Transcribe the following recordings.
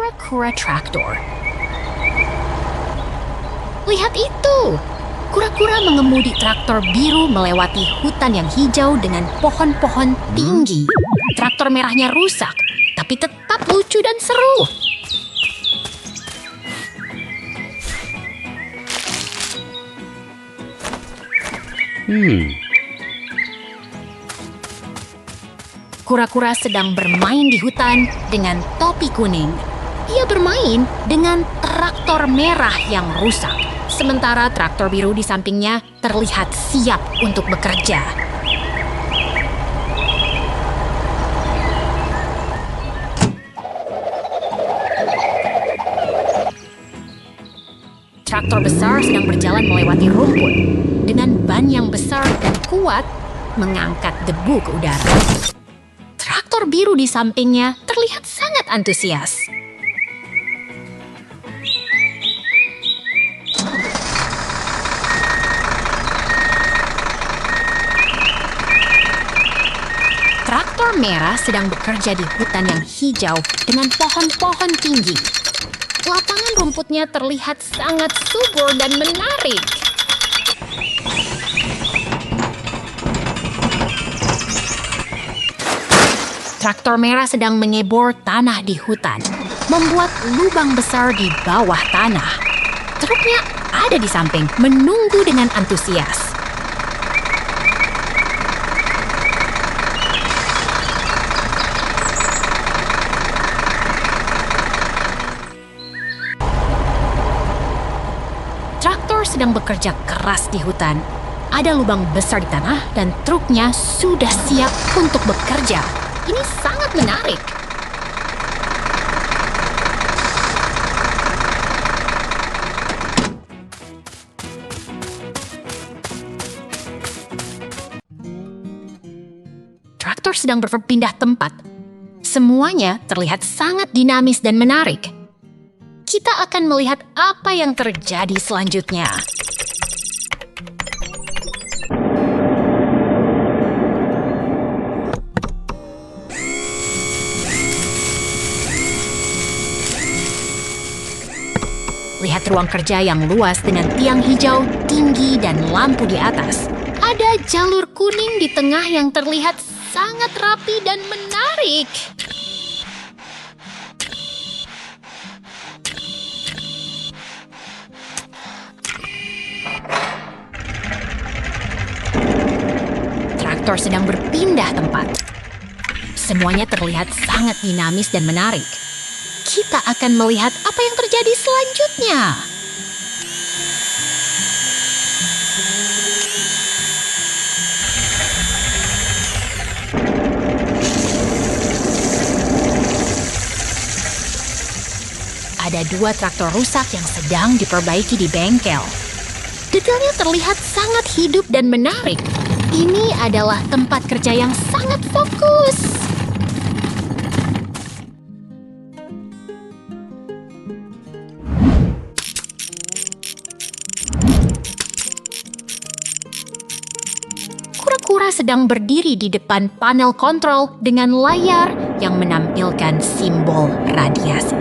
kura-kura traktor. Lihat itu! Kura-kura mengemudi traktor biru melewati hutan yang hijau dengan pohon-pohon tinggi. Traktor merahnya rusak, tapi tetap lucu dan seru. Kura-kura sedang bermain di hutan dengan topi kuning. Ia bermain dengan traktor merah yang rusak. Sementara traktor biru di sampingnya terlihat siap untuk bekerja. Traktor besar sedang berjalan melewati rumput. Dengan ban yang besar dan kuat, mengangkat debu ke udara. Traktor biru di sampingnya terlihat sangat antusias. Traktor merah sedang bekerja di hutan yang hijau dengan pohon-pohon tinggi. Lapangan rumputnya terlihat sangat subur dan menarik. Traktor merah sedang mengebor tanah di hutan, membuat lubang besar di bawah tanah. Truknya ada di samping, menunggu dengan antusias. Traktor sedang bekerja keras di hutan. Ada lubang besar di tanah dan truknya sudah siap untuk bekerja. Ini sangat menarik. Traktor sedang berpindah tempat. Semuanya terlihat sangat dinamis dan menarik. Kita akan melihat apa yang terjadi selanjutnya. Lihat ruang kerja yang luas dengan tiang hijau tinggi dan lampu di atas. Ada jalur kuning di tengah yang terlihat sangat rapi dan menarik. Traktor sedang berpindah tempat. Semuanya terlihat sangat dinamis dan menarik. Kita akan melihat apa yang terjadi selanjutnya. Ada 2 traktor rusak yang sedang diperbaiki di bengkel. Detailnya terlihat sangat hidup dan menarik. Ini adalah tempat kerja yang sangat fokus. Kura-kura sedang berdiri di depan panel kontrol dengan layar yang menampilkan simbol radiasi.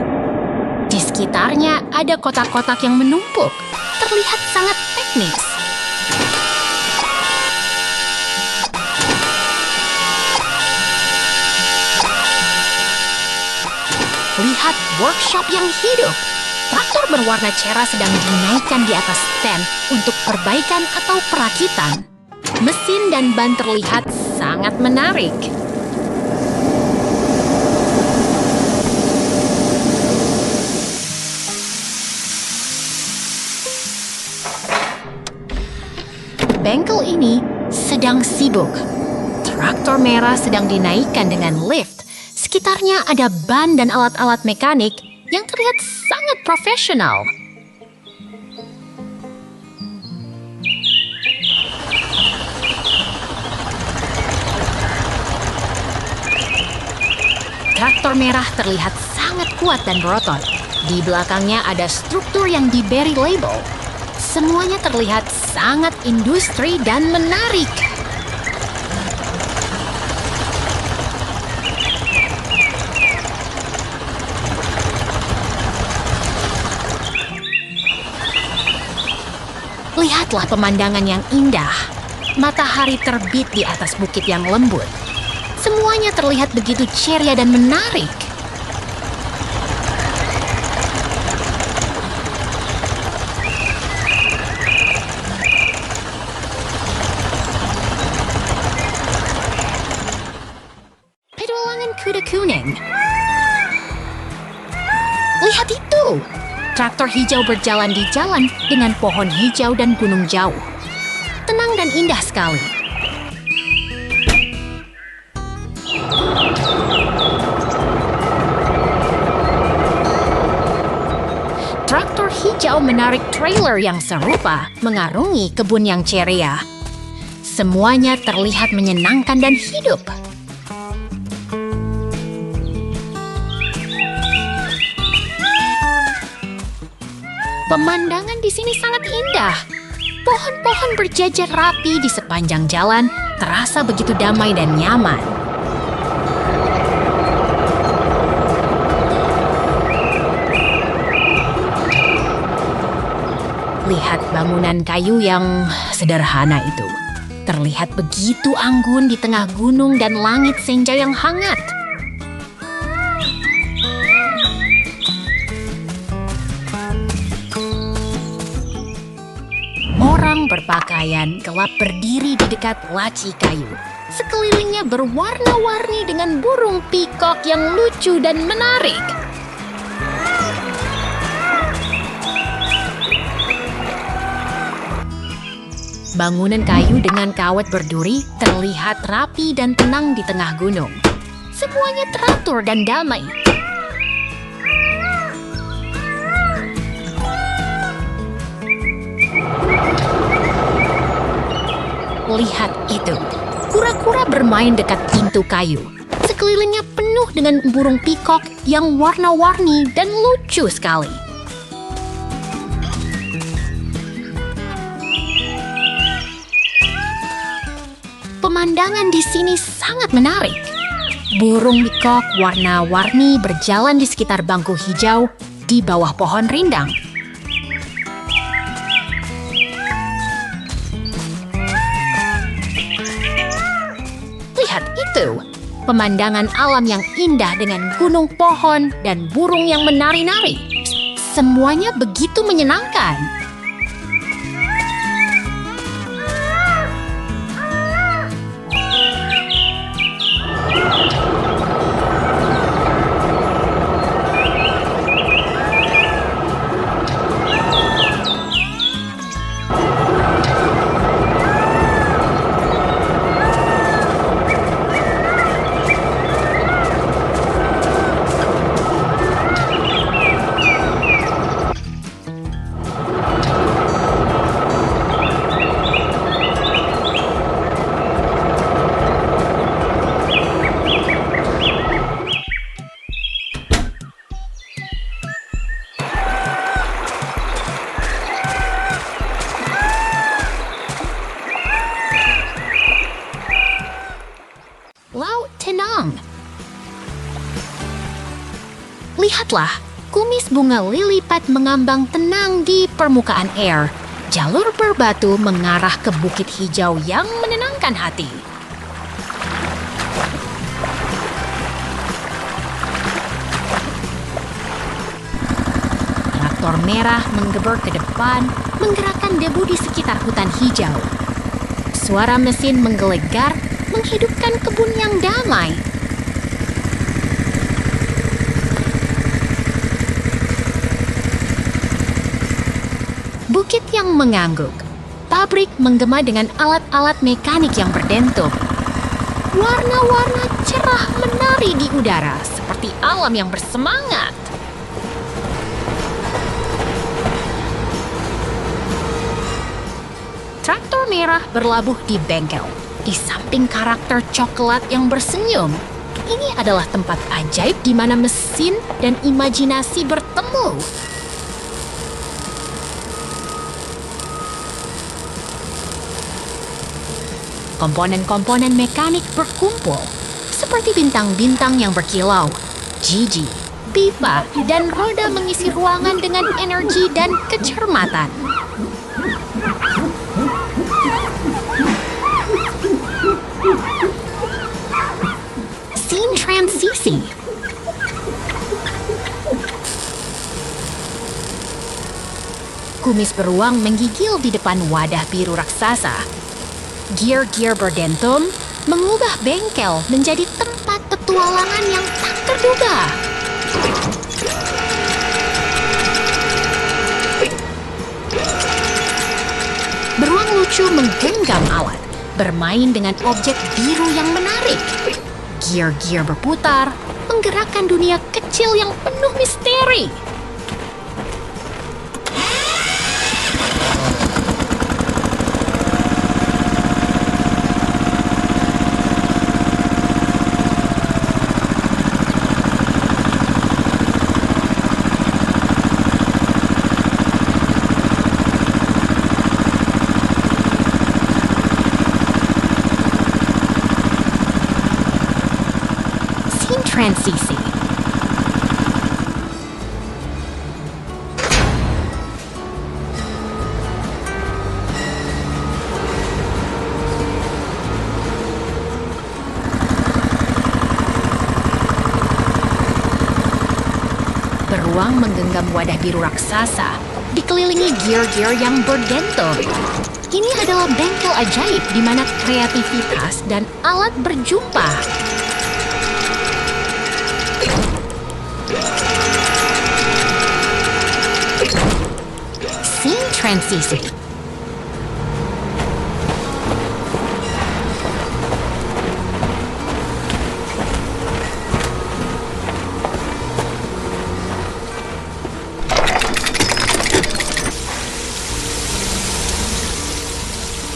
Di sekitarnya ada kotak-kotak yang menumpuk, terlihat sangat teknis. Lihat workshop yang hidup. Traktor berwarna cerah sedang dinaikkan di atas stand untuk perbaikan atau perakitan. Mesin dan ban terlihat sangat menarik. Bengkel ini sedang sibuk. Traktor merah sedang dinaikkan dengan lift. Sekitarnya ada ban dan alat-alat mekanik yang terlihat sangat profesional. Traktor merah terlihat sangat kuat dan berotot. Di belakangnya ada struktur yang diberi label. Semuanya terlihat sangat industri dan menarik. Lihatlah pemandangan yang indah. Matahari terbit di atas bukit yang lembut. Semuanya terlihat begitu ceria dan menarik. Petualangan kuda kuning. Lihat itu! Traktor hijau berjalan di jalan dengan pohon hijau dan gunung jauh. Tenang dan indah sekali. Traktor hijau menarik trailer yang serupa mengarungi kebun yang ceria. Semuanya terlihat menyenangkan dan hidup. Pemandangan di sini sangat indah. Pohon-pohon berjajar rapi di sepanjang jalan, terasa begitu damai dan nyaman. Lihat bangunan kayu yang sederhana itu. Terlihat begitu anggun di tengah gunung dan langit senja yang hangat. Orang berpakaian gelap berdiri di dekat laci kayu. Sekelilingnya berwarna-warni dengan burung pikok yang lucu dan menarik. Bangunan kayu dengan kawat berduri terlihat rapi dan tenang di tengah gunung. Semuanya teratur dan damai. Lihat itu, kura-kura bermain dekat pintu kayu. Sekelilingnya penuh dengan burung pikok yang warna-warni dan lucu sekali. Pemandangan di sini sangat menarik. Burung pikok warna-warni berjalan di sekitar bangku hijau di bawah pohon rindang. Lihat itu, pemandangan alam yang indah dengan gunung, pohon, dan burung yang menari-nari. Semuanya begitu menyenangkan. Laut tenang. Lihatlah, kumis bunga lili pad mengambang tenang di permukaan air. Jalur berbatu mengarah ke bukit hijau yang menenangkan hati. Traktor merah menggeber ke depan, menggerakkan debu di sekitar hutan hijau. Suara mesin menggelegar, menghidupkan kebun yang damai. Bukit yang mengangguk. Pabrik menggema dengan alat-alat mekanik yang berdentum. Warna-warna cerah menari di udara seperti alam yang bersemangat. Traktor merah berlabuh di bengkel, di samping karakter coklat yang bersenyum. Ini adalah tempat ajaib di mana mesin dan imajinasi bertemu. Komponen-komponen mekanik berkumpul, seperti bintang-bintang yang berkilau. Gigi, pipa, dan roda mengisi ruangan dengan energi dan kecermatan. transisi. Kumis beruang menggigil di depan wadah biru raksasa. Gear-gear berdentum mengubah bengkel menjadi tempat petualangan yang tak terduga. Beruang lucu menggenggam alat, bermain dengan objek biru yang menarik. Gear-gear berputar, menggerakkan dunia kecil yang penuh misteri. Transisi. Beruang menggenggam wadah biru raksasa, dikelilingi gear-gear yang berdentum. Ini adalah bengkel ajaib di mana kreativitas dan alat berjumpa. Scene transisi.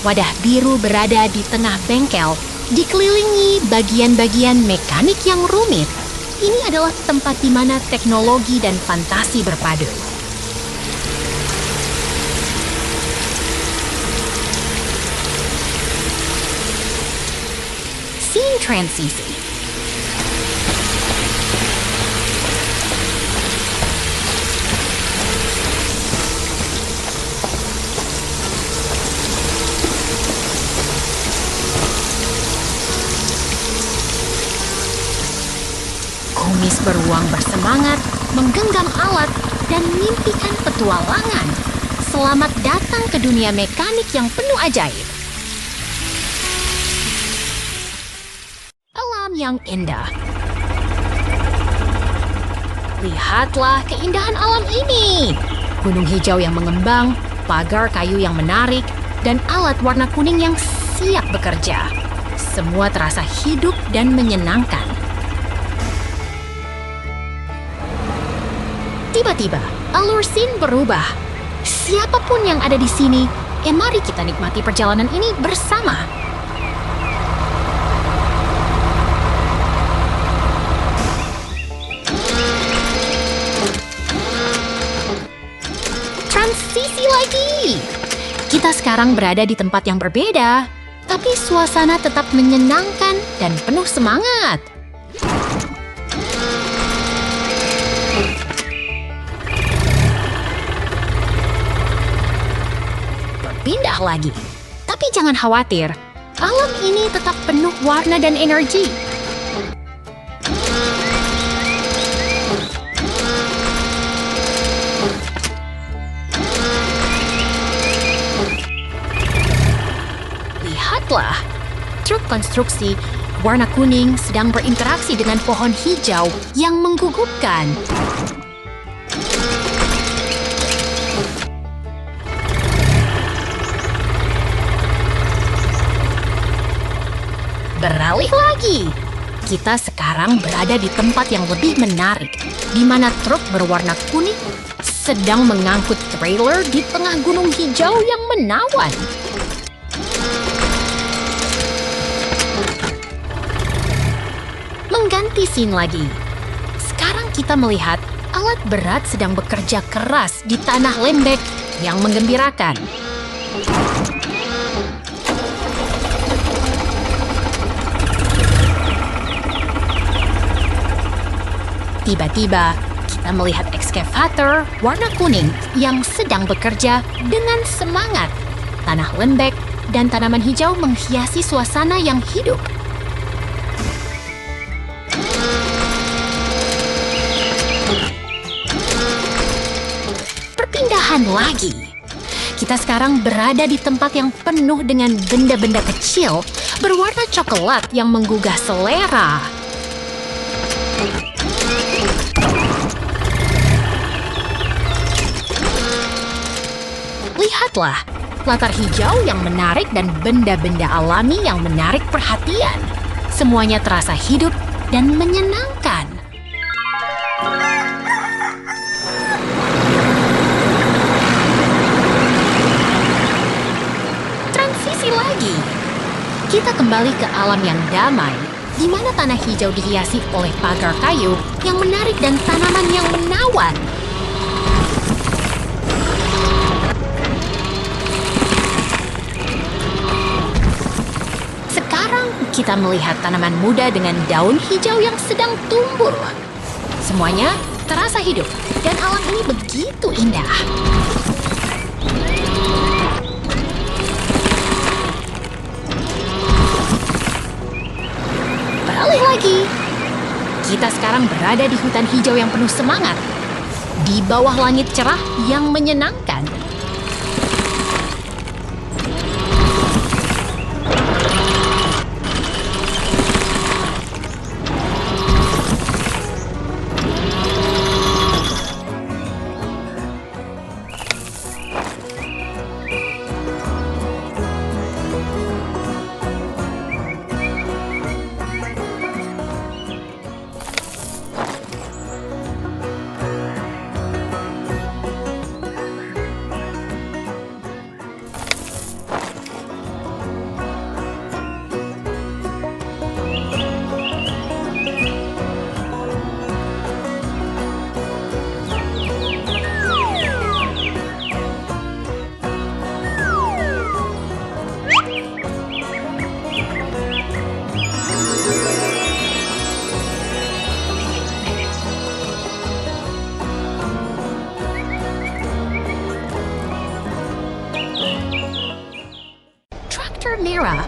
Wadah biru berada di tengah bengkel, dikelilingi bagian-bagian mekanik yang rumit. Ini adalah tempat di mana teknologi dan fantasi berpadu. Scene transisi. Kumis beruang bersemangat, menggenggam alat, dan mimpikan petualangan. Selamat datang ke dunia mekanik yang penuh ajaib. Alam yang indah. Lihatlah keindahan alam ini. Gunung hijau yang mengembang, pagar kayu yang menarik, dan alat warna kuning yang siap bekerja. Semua terasa hidup dan menyenangkan. Tiba-tiba, alur scene berubah. Siapapun yang ada di sini, mari kita nikmati perjalanan ini bersama. Transisi lagi. Kita sekarang berada di tempat yang berbeda, tapi suasana tetap menyenangkan dan penuh semangat. Pindah lagi. Tapi jangan khawatir, alam ini tetap penuh warna dan energi. Lihatlah, truk konstruksi warna kuning sedang berinteraksi dengan pohon hijau yang menggugupkan. Beralih lagi. Kita sekarang berada di tempat yang lebih menarik, di mana truk berwarna kuning sedang mengangkut trailer di tengah gunung hijau yang menawan. Mengganti scene lagi. Sekarang kita melihat alat berat sedang bekerja keras di tanah lembek yang menggembirakan. Tiba-tiba, kita melihat ekskavator warna kuning yang sedang bekerja dengan semangat. Tanah lembek dan tanaman hijau menghiasi suasana yang hidup. keindahan lagi. Kita sekarang berada di tempat yang penuh dengan benda-benda kecil berwarna coklat yang menggugah selera. Lihatlah, latar hijau yang menarik dan benda-benda alami yang menarik perhatian. Semuanya terasa hidup dan menyenangkan. Transisi lagi. Kita kembali ke alam yang damai, di mana tanah hijau dihiasi oleh pagar kayu yang menarik dan tanaman yang menawan. Sekarang kita melihat tanaman muda dengan daun hijau yang sedang tumbuh. Semuanya terasa hidup dan alam ini begitu indah. Beralih lagi. Kita sekarang berada di hutan hijau yang penuh semangat. Di bawah langit cerah yang menyenangkan. Traktor merah.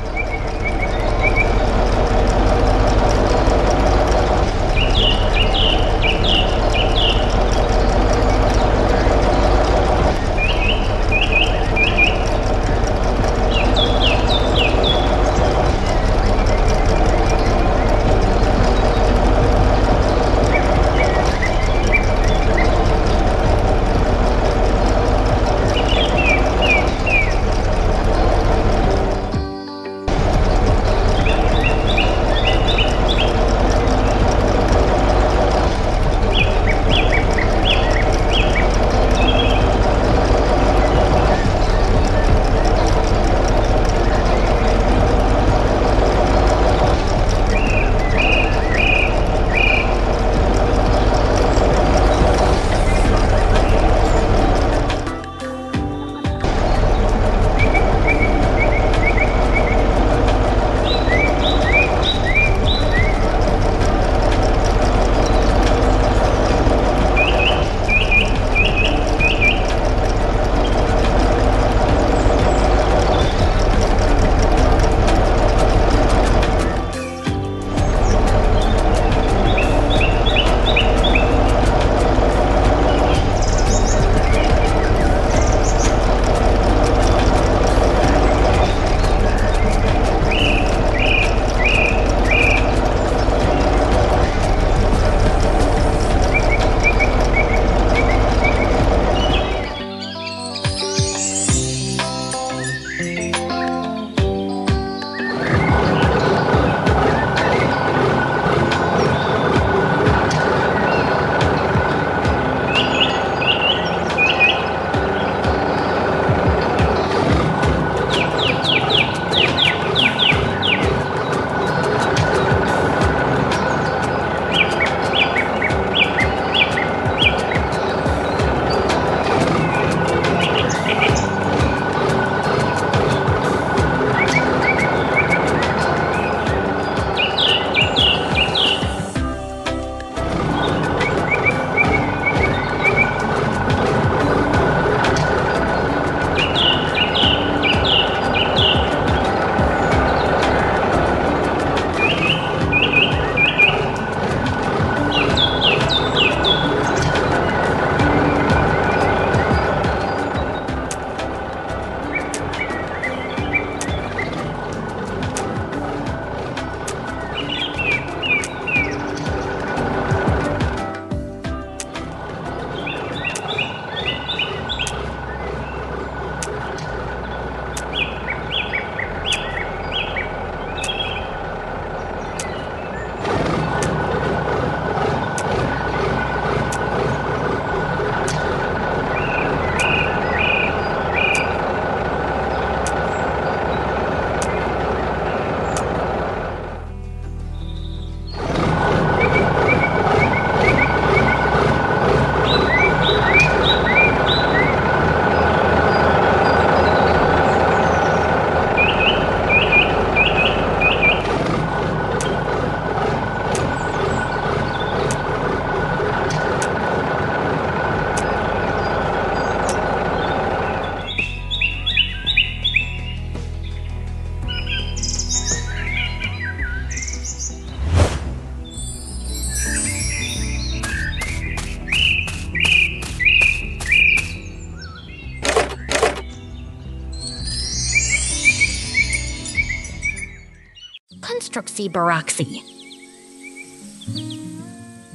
konstruksi beraksi.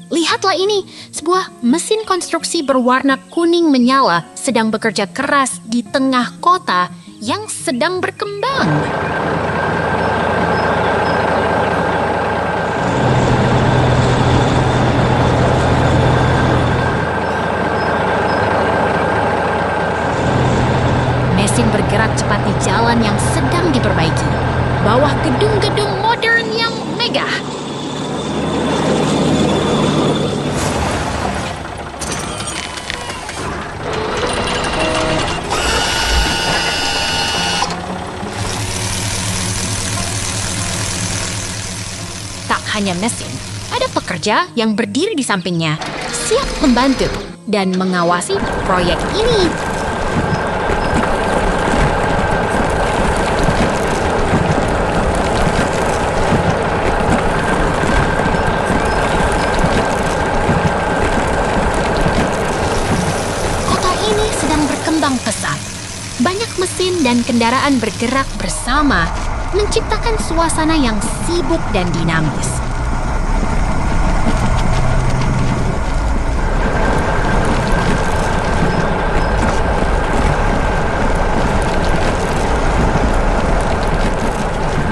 Lihatlah ini, sebuah mesin konstruksi berwarna kuning menyala sedang bekerja keras di tengah kota yang sedang berkembang. Mesin bergerak cepat di jalan yang sedang diperbaiki, bawah gedung-gedung modern yang megah. Tak hanya mesin, ada pekerja yang berdiri di sampingnya, siap membantu dan mengawasi proyek ini. Kota ini sedang berkembang pesat. Banyak mesin dan kendaraan bergerak bersama, menciptakan suasana yang sibuk dan dinamis.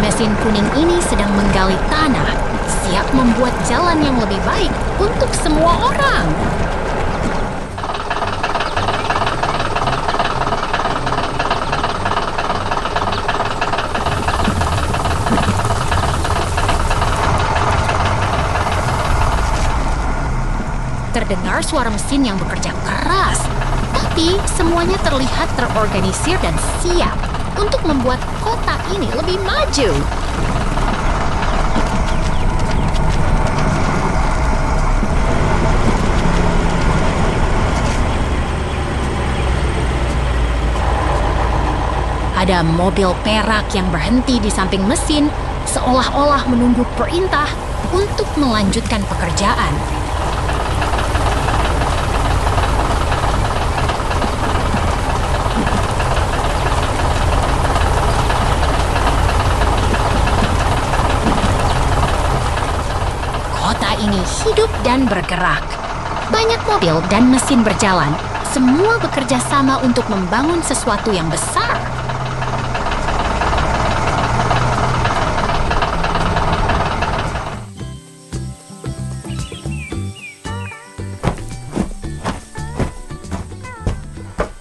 Mesin kuning ini sedang menggali tanah, siap membuat jalan yang lebih baik untuk semua orang. Terdengar suara mesin yang bekerja keras, tapi semuanya terlihat terorganisir dan siap untuk membuat kota ini lebih maju. Ada mobil perak yang berhenti di samping mesin, seolah-olah menunggu perintah untuk melanjutkan pekerjaan. Kota ini hidup dan bergerak. Banyak mobil dan mesin berjalan, semua bekerja sama untuk membangun sesuatu yang besar.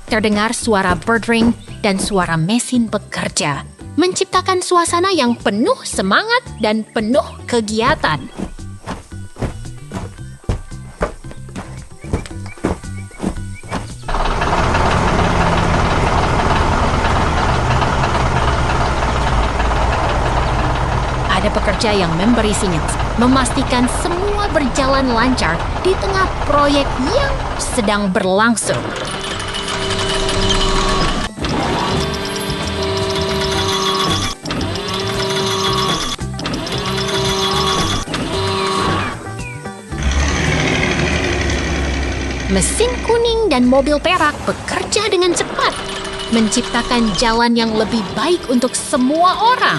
Terdengar suara birdring dan suara mesin bekerja, menciptakan suasana yang penuh semangat dan penuh kegiatan. Ada pekerja yang memberi sinyal, memastikan semua berjalan lancar di tengah proyek yang sedang berlangsung. Mesin kuning dan mobil perak bekerja dengan cepat, menciptakan jalan yang lebih baik untuk semua orang.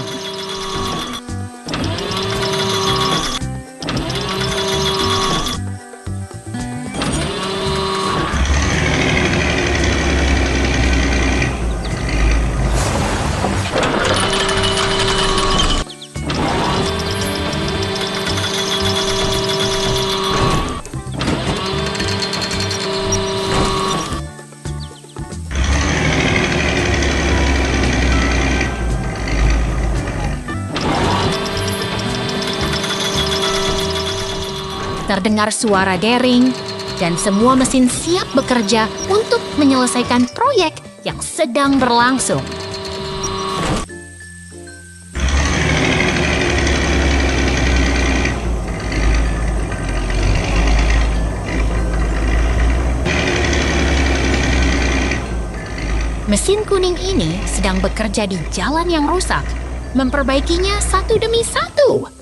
Terdengar suara dering, dan semua mesin siap bekerja untuk menyelesaikan proyek yang sedang berlangsung. Mesin kuning ini sedang bekerja di jalan yang rusak, memperbaikinya satu demi satu.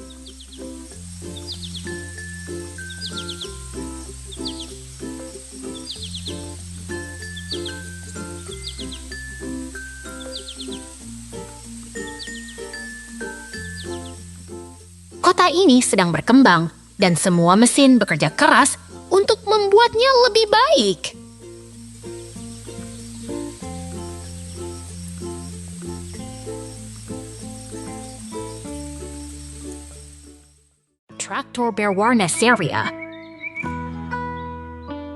Kota ini sedang berkembang dan semua mesin bekerja keras untuk membuatnya lebih baik. Traktor berwarna ceria.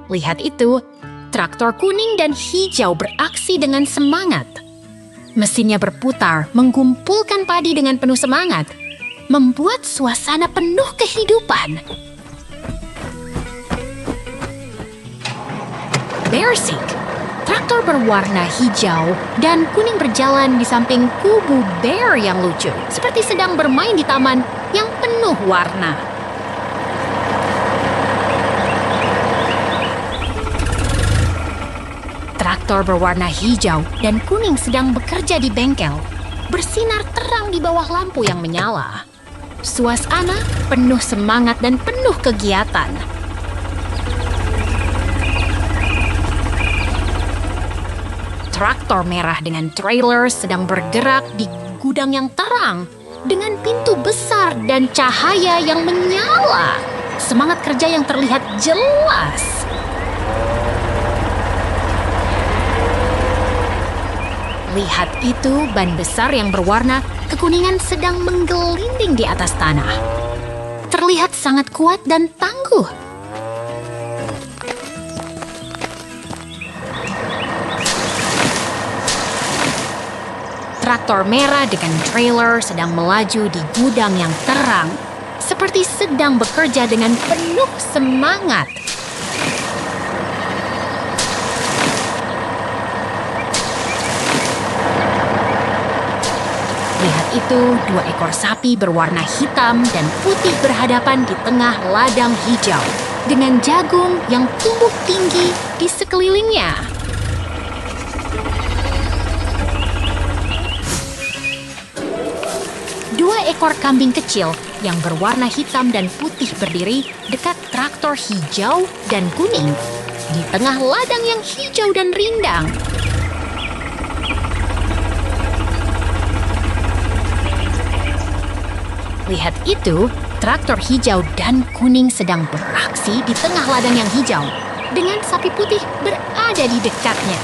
Lihat itu, traktor kuning dan hijau beraksi dengan semangat. Mesinnya berputar, menggumpulkan padi dengan penuh semangat, membuat suasana penuh kehidupan. Bearsik, traktor berwarna hijau dan kuning berjalan di samping kubu bear yang lucu, seperti sedang bermain di taman yang penuh warna. Traktor berwarna hijau dan kuning sedang bekerja di bengkel, bersinar terang di bawah lampu yang menyala. Suasana penuh semangat dan penuh kegiatan. Traktor merah dengan trailer sedang bergerak di gudang yang terang dengan pintu besar dan cahaya yang menyala. Semangat kerja yang terlihat jelas. Lihat itu, ban besar yang berwarna kekuningan sedang menggelinding di atas tanah. Terlihat sangat kuat dan tangguh. Traktor merah dengan trailer sedang melaju di gudang yang terang, seperti sedang bekerja dengan penuh semangat. Lihat itu, 2 ekor sapi berwarna hitam dan putih berhadapan di tengah ladang hijau, dengan jagung yang tumbuh tinggi di sekelilingnya. Dua ekor kambing kecil yang berwarna hitam dan putih berdiri dekat traktor hijau dan kuning, di tengah ladang yang hijau dan rindang. Lihat itu, traktor hijau dan kuning sedang beraksi di tengah ladang yang hijau, dengan sapi putih berada di dekatnya.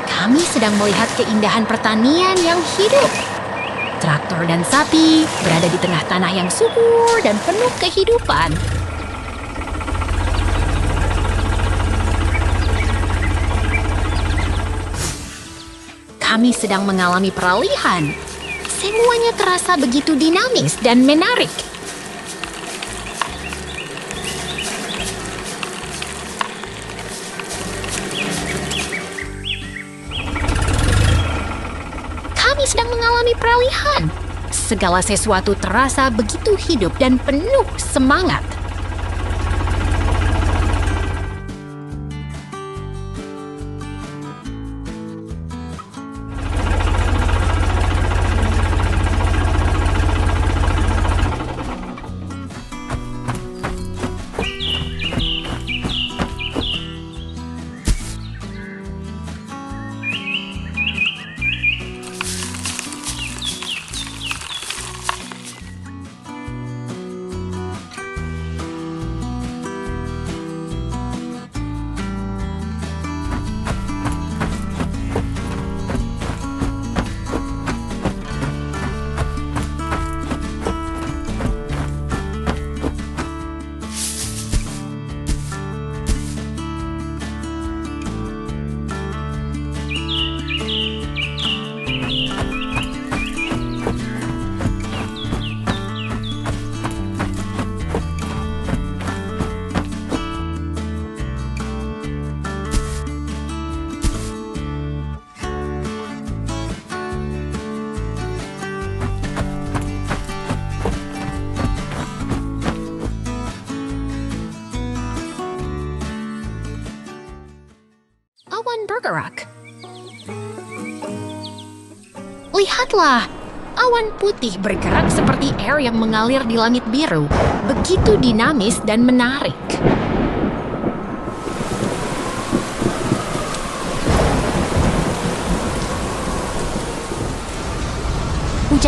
Kami sedang melihat keindahan pertanian yang hidup. Traktor dan sapi berada di tengah tanah yang subur dan penuh kehidupan. Kami sedang mengalami peralihan. Semuanya terasa begitu dinamis dan menarik. Kami sedang mengalami peralihan. Segala sesuatu terasa begitu hidup dan penuh semangat. Awan bergerak. Lihatlah, awan putih bergerak seperti air yang mengalir di langit biru, begitu dinamis dan menarik.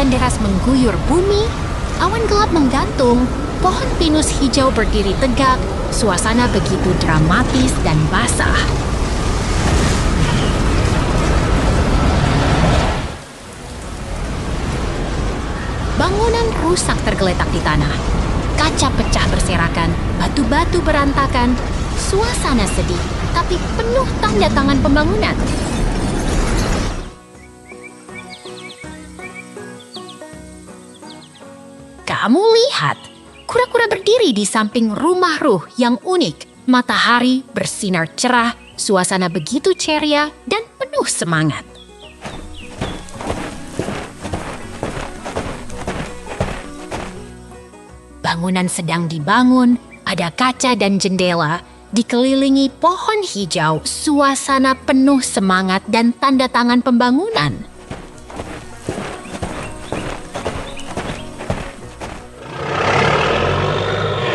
hujan deras mengguyur bumi, awan gelap menggantung, pohon pinus hijau berdiri tegak, suasana begitu dramatis dan basah. Bangunan rusak tergeletak di tanah. Kaca pecah berserakan, batu-batu berantakan. Suasana sedih, tapi penuh tanda tangan pembangunan. Kamu lihat, kura-kura berdiri di samping rumah Ruh yang unik. Matahari bersinar cerah, suasana begitu ceria dan penuh semangat. Bangunan sedang dibangun, ada kaca dan jendela, dikelilingi pohon hijau, suasana penuh semangat dan tanda tangan pembangunan.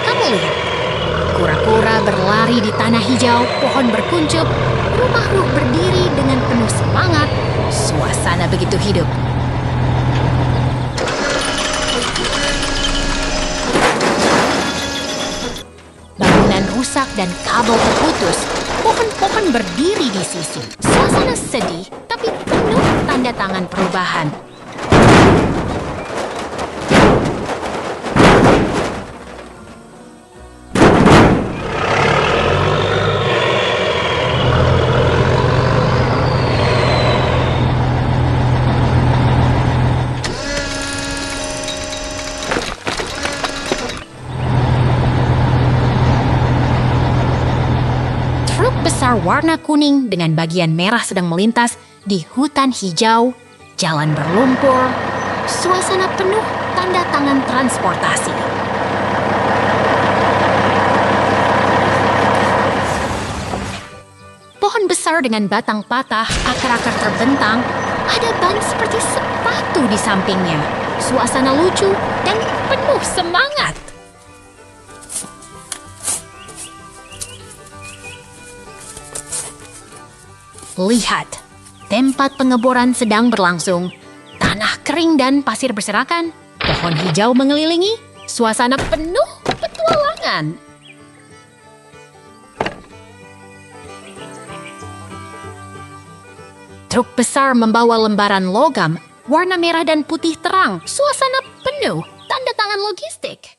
Kamu lihat, kura-kura berlari di tanah hijau, pohon berkuncup, rumah Ruh berdiri dengan penuh semangat, suasana begitu hidup. Rusak dan kabel terputus, pohon-pohon berdiri di sisi. Suasana sedih, tapi penuh tanda tangan perubahan. Besar warna kuning dengan bagian merah sedang melintas di hutan hijau, jalan berlumpur, suasana penuh tanda tangan transportasi. Pohon besar dengan batang patah, akar-akar terbentang, ada ban seperti sepatu di sampingnya. Suasana lucu dan penuh semangat. Lihat, tempat pengeboran sedang berlangsung. Tanah kering dan pasir berserakan. Pohon hijau mengelilingi. Suasana penuh petualangan. Truk besar membawa lembaran logam, warna merah dan putih terang. Suasana penuh tanda tangan logistik.